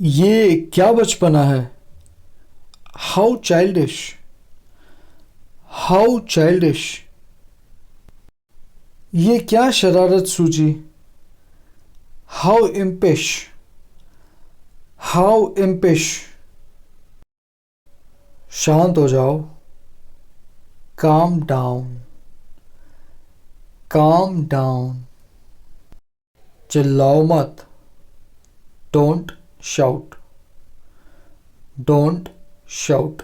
ये क्या बचपना है। How childish, how childish. ये क्या शरारत सूझी। How impish, how impish। शांत हो जाओ। काम डाउन, काम डाउन। चिल्लाओ मत। Don't shout, don't shout.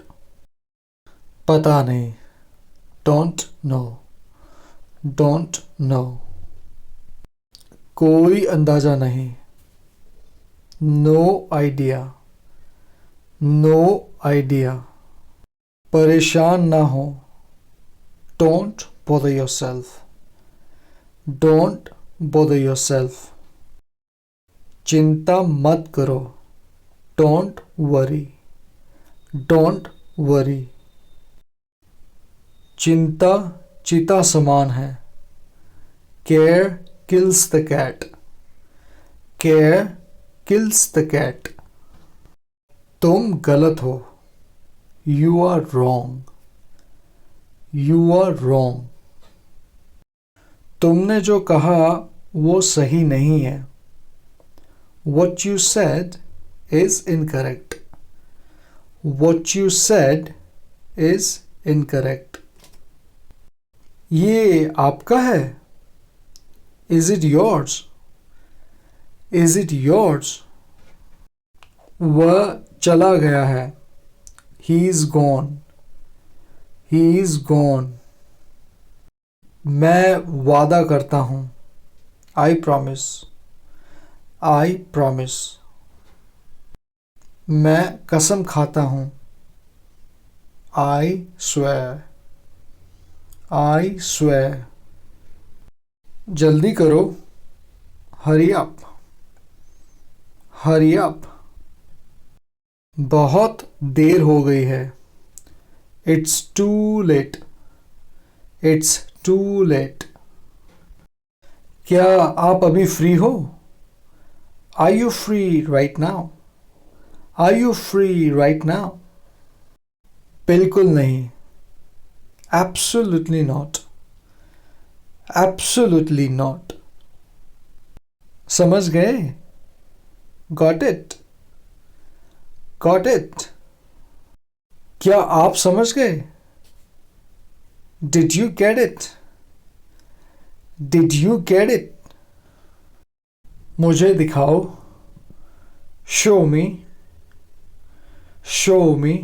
पता नहीं। Don't know, don't know. कोई अंदाजा नहीं। No idea, no idea. परेशान ना हो। Don't bother yourself, don't bother yourself। चिंता मत करो। Don't worry, don't worry. चिंता चिता समान है। Care kills the cat, care kills the cat. तुम गलत हो। You are wrong, you are wrong. तुमने जो कहा वो सही नहीं है। What you said is incorrect. What you said is incorrect. ये आपका है। Is it yours? Is it yours? वह चला गया है। He is gone. He is gone. मैं वादा करता हूँ। I promise. I promise. मैं कसम खाता हूँ। I swear. I swear. जल्दी करो। Hurry up. Hurry up. बहुत देर हो गई है। It's too late. It's too late. क्या आप अभी फ्री हो? Are you free right now? Are you free right now? बिल्कुल नहीं। Absolutely not. Absolutely not. समझ गए? Got it? Got it? क्या आप समझ गए? Did you get it? Did you get it? मुझे दिखाओ। Show me. Show me.